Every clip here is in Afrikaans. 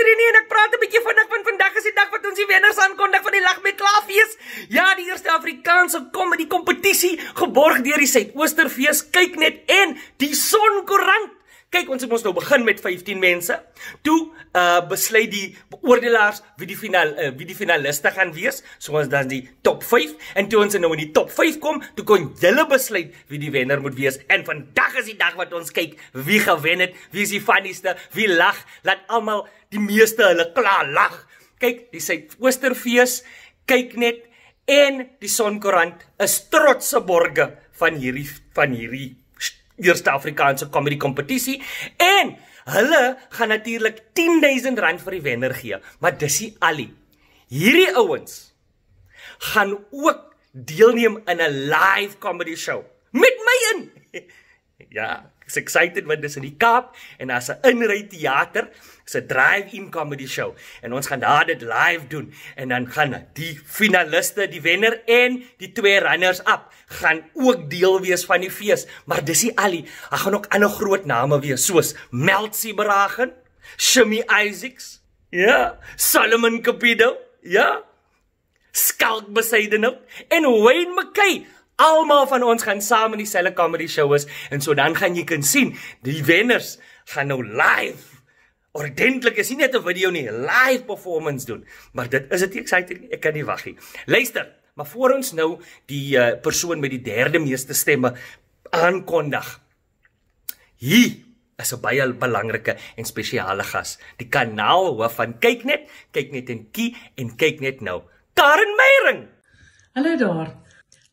Trini en ek praat 'n bietjie vinnig want vandag is die dag wat ons die wenners aankondig van die Lag met Klaarfees. Ja, die eerste Afrikaanse komedie kompetisie geborg deur die Suidoosterfees, Kyknet en die Sonkoerant. Kyk, ons het nou begin met 15 mense. Toe besluit die beoordelaars wie die finaliste gaan wees. So ons dan die top 5 en toe ons nou in die top 5 kom, toe kon julle besluit wie die wenner moet wees. En vandag is die dag wat ons kyk wie gewen het, wie is die funnieste, wie lag, laat almal die meeste hulle klaar lag. Kyk, die Suidoosterfees, Kyknet en die Sonkoerant is trotse borge van hierdie eerste Afrikaanse comedy kompetisie en hulle gaan natuurlik R10,000 vir die wenner gee, maar dis nie al. Hierdie ouens gaan ook deelneem in 'n live comedy show met my in. Ja, ek is excited want dis in die Kaap en daar's 'n inry teater, dis 'n drive-in comedy show en ons gaan daar dit live doen en dan gaan die finaliste, die wenner en die 2 runners-up gaan ook deel wees van die fees, maar dis nie al. Daar gaan ook ander groot name wees soos Meltsie Bragen, Shimmy Isaacs, ja, Solomon Cupido, ja, Skalk Besuidenhout en Wayne McKay. Almal van ons gaan saam in dieselfde comedy show is en so dan gaan jy kan sien, die wenners gaan nou live. Ordentlik is nie net 'n video nie, live performance doen. Maar dit is dit exciting, ek kan nie wag nie. Luister, maar voor ons nou die persoon met die derde meeste stemme aankondig. Hier is 'n baie belangrike en spesiale gas, die kanaalhoof van Kyknet, Kyknet en Kie en Kyknet nou, Karen Meyering. Hallo daar.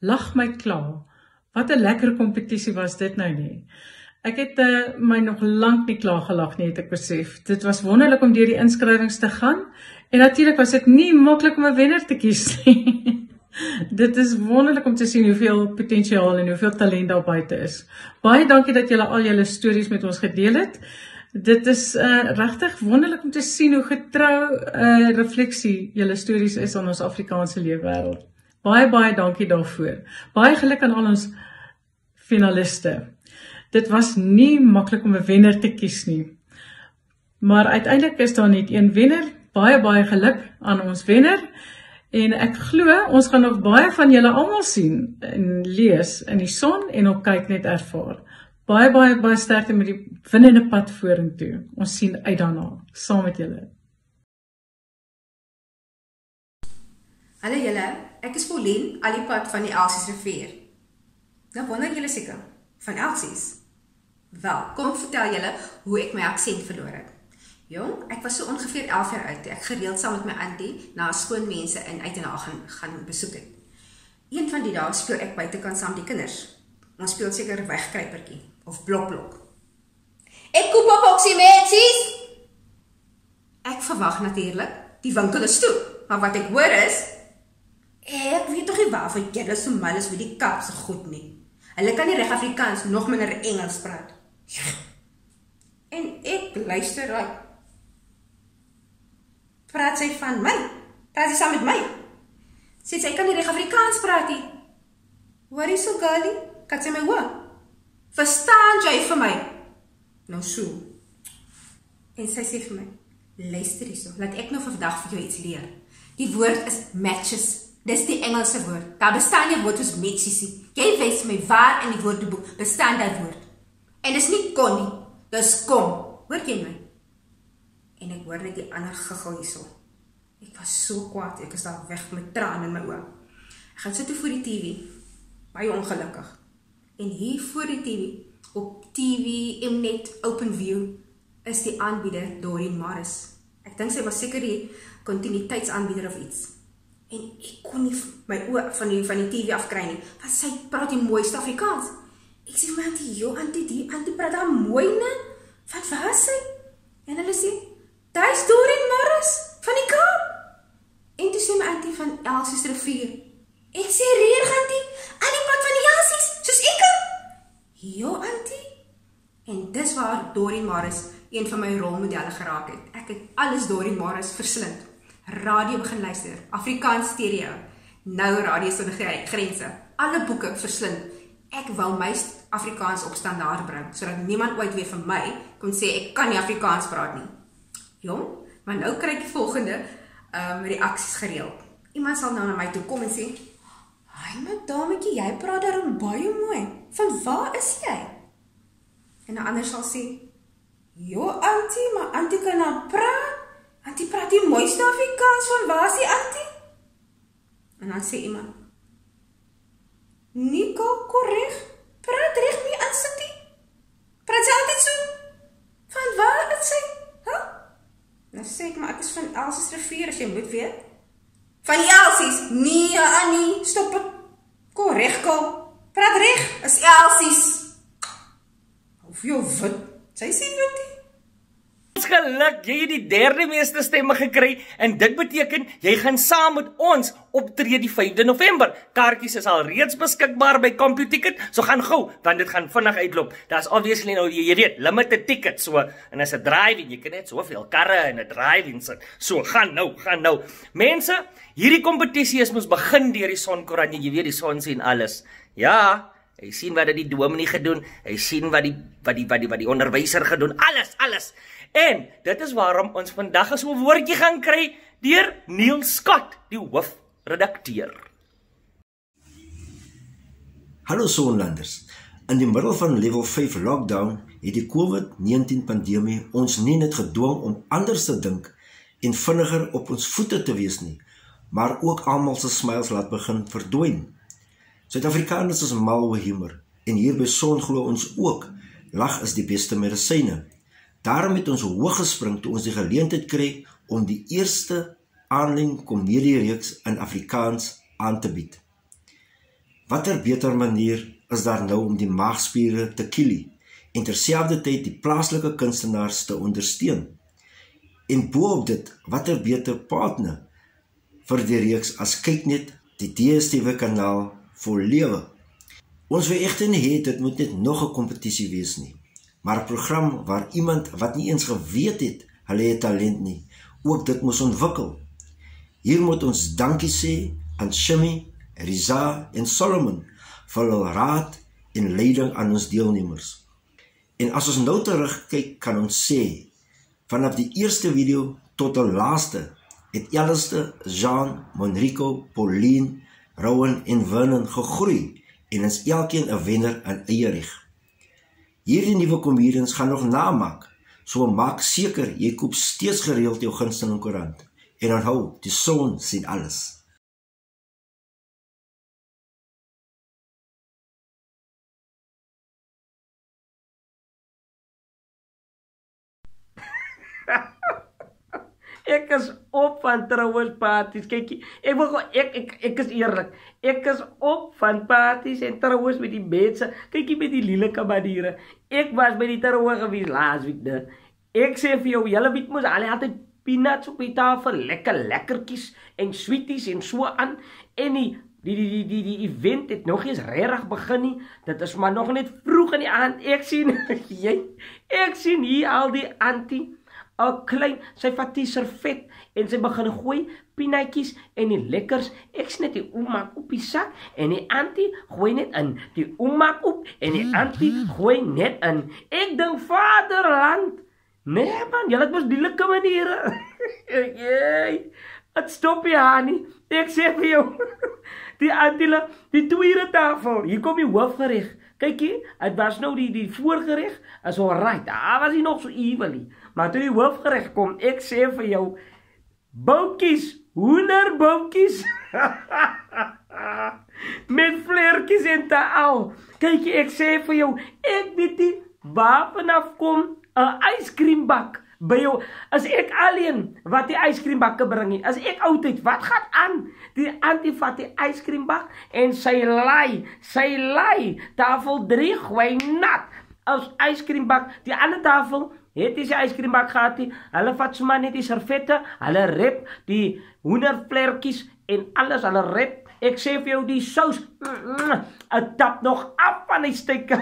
Lag my klaar. Wat 'n lekker kompetisie was dit nou nie. Ek het my nog lank nie klaar gelag nie, het ek besef. Dit was wonderlik om deur die inskrywings te gaan en natuurlik was dit nie maklik om 'n wenner te kies nie. Dit is wonderlik om te sien hoeveel potensiaal en hoeveel talent daar buite is. Baie dankie dat julle al julle stories met ons gedeel het. Dit is regtig wonderlik om te sien hoe getrou refleksie julle stories is aan ons Afrikaanse leefwêreld. Baie dankie daarvoor. Baie geluk aan al ons finaliste. Dit was nie maklik om 'n wenner te kies nie. Maar uiteindelik is daar net een wenner. Baie geluk aan ons wenner. En ek glo ons gaan nog baie van julle almal sien en lees in die son en op Kyknet ervaar. Baie sterkte met die winnende pad vorentoe. Ons sien uit daarna saam met julle. Hallo julle, ek is Pauline, Alipad van die Elsies rivier. Nou wonder julle seker, van Elsies? Wel, kom ek vertel julle hoe ek my aksent verloor het. Jong, ek was so ongeveer 11 jaar oud, toe ek gereeld saam met my auntie na skoonmense in Uitenhaag gaan besoek het. Een van die dae speel ek buitekant saam die kinders. Ons speel seker wegkruipertjie, of blok. Ek koop op boksie mensies! Ek verwag natuurlik, die winkel is toe, maar wat ek hoor is, ek weet toch nie waarvan julle so mal is met die Kaapse goed nie. Hulle kan nie reg Afrikaans, nog minder Engels praat. En ek luister raai. Praat sy van my? Praat sy saam met my? Sy kan nie reg Afrikaans praat nie. Hoorie so girlie, kan sy my hoor? Verstaan jy vir my? Nou so. En sy sê vir my, luister hierso, laat ek nou vandag vir jou iets leer. Die woord is matches. Dis die Engelse woord. Daar bestaan nie woord soos matches. Jy wys my waar in die woordeboek bestaan dat woord. En dis nie kon nie, dis kom. Hoor jy my? En ek hoor net die ander giggel hierso. Ek was so kwaad, ek is daar weg met trane in my oë. Ek gaan sit toe voor die TV, baie ongelukkig. En hier voor die TV, op TV, Mnet, OpenView, is die aanbieder Doreen Morris. Ek dink sy was seker die continuïteitsaanbieder of iets. En ek kon nie my oë van die TV afkry nie, want sy praat die mooiste Afrikaans. Ek sê vir my auntie, joh auntie, die auntie praat daar mooi, ne? Wat was sy? En hulle sê, daar is Doreen Morris, van die Kaap. En toe sê my auntie van Elsies rivier. Ek sê, reer auntie, aan die pad van die Elsies, soos ek. Jo auntie. En dis waar Doreen Morris een van my rolmodelle geraak het. Ek het alles Doreen Morris verslind. Radio begin luister, Afrikaans stereo, nou radio sonder grense, alle boeke verslind. Ek wil my Afrikaans op standaard bring, sodat niemand ooit weer van my kon sê ek kan nie Afrikaans praat nie. Jong, Maar nou kry ek die volgende reaksies gereeld. Iemand sal nou na my toe kom en sê, "Ai, madametjie, jy praat daarom baie mooi. Van waar is jy?" En 'n ander sal sê, "Jo, auntie, maar auntie kan nou praat. Auntie praat die mooiste Afrikaans, van waar is die auntie?" En dan sê iemand, "Nico, korrek, praat reg nie aan Cindy. Praat sy altyd so? Van waar is sy? Huh?" Dan sê ek, "Maar ek is van Elsies rivier, as jy moet weet." "Van die Elsies? Nee, Annie, stop het. Korrek, praat reg, is Elsies." Of jou wit, sy sê wit. Geluk, jy het die derde meeste stemme gekry en dit beteken jy gaan saam met ons optree die 5de November. Kaartjies is al reeds beskikbaar by CompuTicket, so gaan gou, want dit gaan vinnig uitloop. Daar's obviously nou, jy weet, limited tickets, so, en as 'n drive-in, jy kan net soveel karre in 'n drive-in sit. So, gaan nou. Mense, hierdie kompetisie is mos begin deur die Sonkoran, jy weet die son sien alles. Ja, hy sien wat die dominee gedoen, hy sien wat die onderwyser gedoen, alles. En dit is waarom ons vandag so 'n woordjie gaan kry deur Neil Scott, die hoofredakteur. Hallo Sonlanders. In die middel van level 5 lockdown het die COVID-19 pandemie ons nie net gedwing om anders te dink en vinniger op ons voete te wees nie, maar ook almal se smiles laat begin verdwyn. Suid-Afrikaners is mal oor humor en hier by Son glo ons ook, lag is die beste medisyne. Daarom het ons hoog gespring toe ons die geleentheid kry om die eerste aanlyn komediereeks in Afrikaans aan te bied. Watter beter manier is daar nou om die maagspiere te kilie en terselfdertyd die plaaslike kunstenaars te ondersteun? En boop dit, watter beter partner vir die reeks as Kyknet, die DStv kanaal vol lewe. Ons wil egter nie hê dit moet net nog 'n kompetisie wees nie, maar 'n program waar iemand wat nie eens geweet het hulle het talent nie, ook dit moes ontwikkel. Hier moet ons dankie sê aan Shimmy, Riza en Solomon vir hul raad en leiding aan ons deelnemers. En as ons nou terugkyk, kan ons sê, vanaf die eerste video tot die laaste, het Eliste, Jean, Monrico, Pauline, Rowan en Vernon gegroei en is elkeen 'n wenner in eie reg. Hierdie nuwe comedians gaan nog namaak, so maak seker jy koop steeds gereeld jou gunsteling koerant. En onthou, die son sien alles. Ek is op van trouwensparties. Kyk, ek is eerlik. Ek is op van parties en trouwens met die mense. Kyk met die lelike maniere. Ek was by die trouwe gewees laasweek. Ek sê vir jou, julle weet mos, hulle altyd peanuts op die tafel, lekkertjies en sweeties en so aan. En die event het nog eens regtig begin nie. Dit is maar nog net vroeg in die aand. Ek sien hier al die auntie, al klein, sy vat die servet en sy begin gooi pienetjies en die lekkers. Ek sien net die oommaak op die sak en die auntie gooi net in. Die oommaak op en die auntie gooi net in. Ek dink vaderland. Nee man, julle het mos die lekker maniere. Het stop jy Hani. Ek sê vir jou, die auntie, die tweede tafel, hier kom die hoofgereg. Kyk hier, het was nou die voorgereg, is alright, daar was hy nog so evelie. Maar toe die hoofgereg kom, ek sê vir jou, boutjies, hoenderboutjies, met vleertjies en taal. Kyk hier, ek sê vir jou, ek weet nie, waar vanaf kom, 'n ijskriembak by jou. As ek alleen wat die ijskriembakke bring nie, as ek oudheid, wat gaan aan? Die auntie vat die ijskriembak en sy lei, tafel 3 gooi nat as ijskriembak. Die ander tafel het die ijskriembak gehad, hulle vat sommer net die servette, hulle rep die hoendervleertjies en alles, hulle rep. Ek sê vir jou, die sous, het tap nog af van die steike.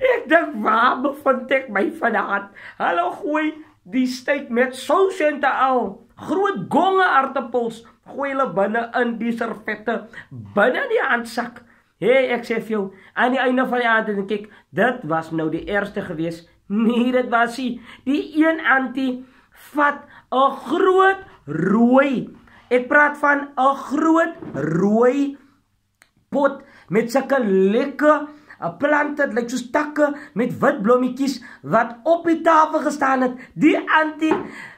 Ek dink, waar bevind ek my vanavond? Hulle gooi die steak met sous en taal, groot gonge aardappels, gooi hulle binne in die servette, binne in die handsak. Hey, ek sê vir jou, aan die einde van die aand dink ek, dit was nou die eerste gewees Nee, dit was die een auntie vat 'n groot rooi. Ek praat van 'n groot rooi pot met sulke lekker plante, dit lyk soos takke met wit blommetjies wat op die tafel gestaan het. Die auntie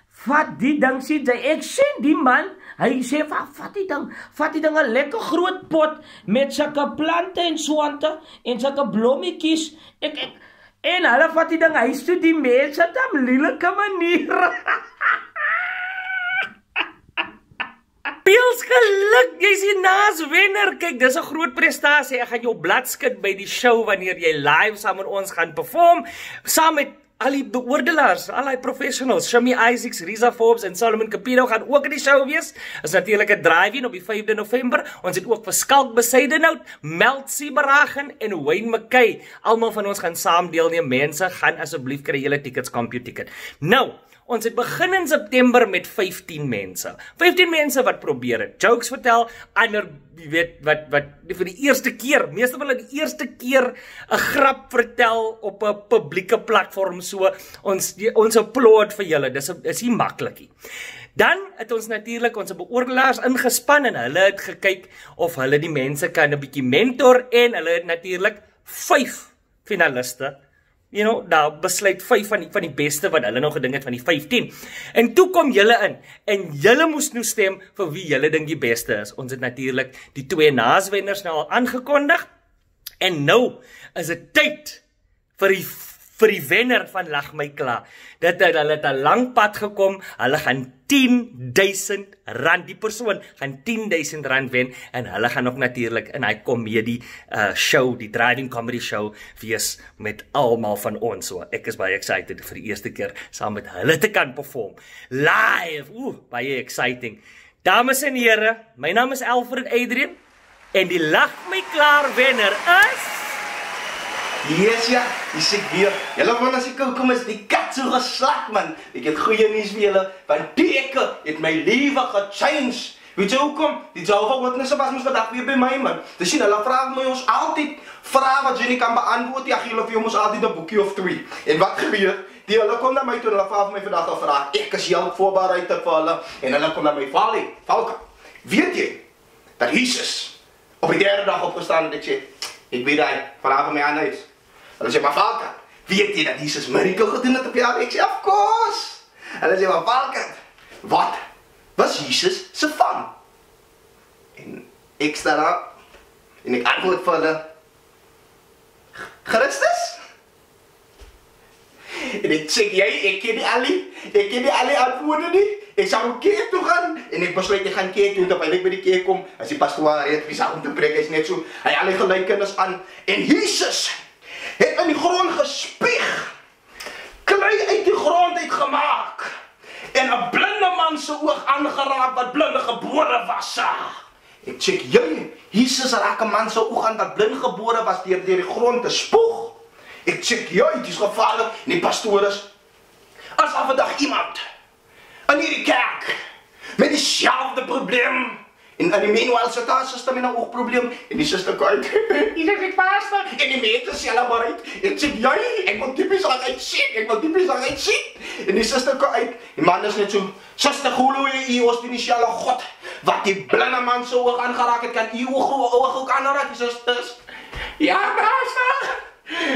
vat die ding, sê jy, ek sien die man, hy sê, vat die ding 'n lekker groot pot met sulke plante en swante en sulke blommetjies. En hulle vat die ding huis toe, die mense op 'n lelike manier. Peels geluk, jy's die naaswenner. Kyk, dis 'n groot prestasie. Ek gaan jou bladskit by die show wanneer jy live saam met ons gaan perform, saam met al die beoordelaars, al die professionals. Shami Isaacs, Riza Forbes en Solomon Capino gaan ook in die show wees. Is natuurlik 'n drive-in op die 5de November. Ons het ook vir Skalk Besuidenhout, Meld Sieberhagen en Wayne McKay. Almal van ons gaan saam deelneem. Mense, gaan asseblief kry julle tickets, CompuTicket. Nou, ons het begin in September met 15 mense. 15 mense wat probeer het. Jokes vertel, ander, jy weet, wat vir die eerste keer, meeste van hulle die eerste keer 'n grap vertel op 'n publieke platform, so ons applaud vir julle, dis nie maklikie. Dan het ons natuurlik ons beoordelaars ingespan en hulle het gekyk of hulle die mense kan 'n bietjie mentor en hulle het natuurlik 5 finaliste. Daar besluit 5 van die beste wat hulle nou gedink het van die 15. En toe kom julle in, en julle moes nou stem vir wie julle dink die beste is. Ons het natuurlik die 2 naaswenners nou al aangekondig, en nou is dit tyd vir die wenner van Lag My Klaar. Hulle het 'n lang pad gekom, hulle gaan R10,000, die persoon gaan R10,000 wen, en hulle gaan ook natuurlik in hy komedie show, die driving comedy show, wees met almal van ons. So, ek is baie excited vir die eerste keer saam met hulle te kan perform. Live, baie exciting. Dames en here, my naam is Alfred Adrian, en die Lag My Klaar wenner is... Yes, ja, die sê weer. Julle man, as ek kom is die kat so geslag, man. Ek het goeie nuus vir julle, want die ekke het my lewe gechange. Weet jy hoekom? Die Jehovah Witnesse was mos vandag weer by my, man. Dis sien, hulle vra my ons altyd vrae wat jy nie kan beantwoord. Ja, hulle vir ons altyd 'n boekie of 2. En wat gebeur? Hulle kom na my toe en hulle vra vir my vandag 'n vraag. Ek is heel voorberei vir hulle en hulle kom na my Falke. Weet jy dat Jesus op die 3de dag opgestaan het? Ek sê, ek weet hy, vanaf my aan huis. Hulle sê, maar Falke, weet jy dat Jesus miracle gedoen het op jou? Ek sê, of course. Hulle sê, maar Falke, wat was Jesus se van? En ek sta daar en ek antwoord vir hulle, Christus? En ek sê, ek ken die alle antwoorde nie. Ek sal ook kerk toe gaan, en ek besluit ek gaan kerk toe, en terwyl ek by die kerk kom, as die pastoor het besig om te preek, hy is net so, hy al die gelykenis aan, en Jesus het in die grond gespieg, klei uit die grond uit gemaak, en 'n blinde man se oog aangeraak, wat blinde gebore was. Ek check, Jesus raak 'n man se oog aan, wat blind gebore was, deur die grond te spoeg. Ek check, dit is gevaarlik, en die pastoor is, as vandag iemand in hierdie kerk met dieselfde probleem, en in die Meanwhile sit daar suster met 'n oogprobleem, en die suster kyk, die sê ek pastor, en die mense celebrate, en sê, ek wil typies aan uitsien, en die suster kyk uit, die man is net so, suster, glo jy ons initiale God, wat die blinde man so oog aangeraak het, kan jy oog ook aanraak, die susters, ja, pastor,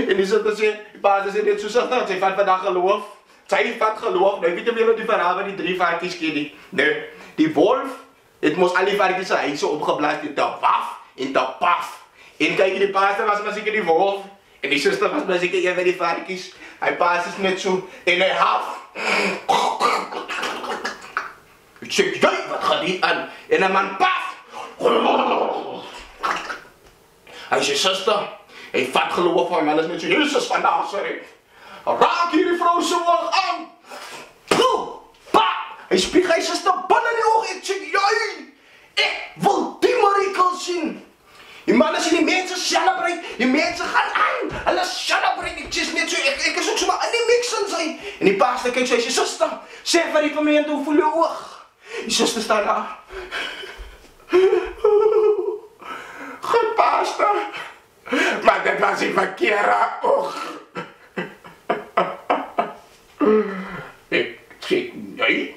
en die suster sê, die pastor sê net so, suster, sy vat vandag geloof, sy vat geloof, nou weet jy wel die verhaal van die 3 varkies ken nie, nou, die wolf, het moes al die varkies se huise opgeblaas, en te waf, en te paf, en kyk, die pastor was maar seker die wolf, en die suster was maar seker een van die varkies, hy pas is net so, en hy haf, ek sê, wat gaan die aan, en een man paf, hy sê, suster, hy vat geloof van, man is net so, Jesus van Nazareth, raak hierdie vrou so oog aan, hy spieg hy suster binne die oog, ek sê, ek wil die miracle sien. Die man as die mense celebrate, die mense gaan aan, hulle celebrate, ek sê net so, ek is ook so maar in die mix in sy. En die pastor kyk so, hy sê, suster, sê vir die gemeente, hoe voel jou oog? Die suster staan daar. Goed, pastor, maar dit was die verkeerde oog. Jy,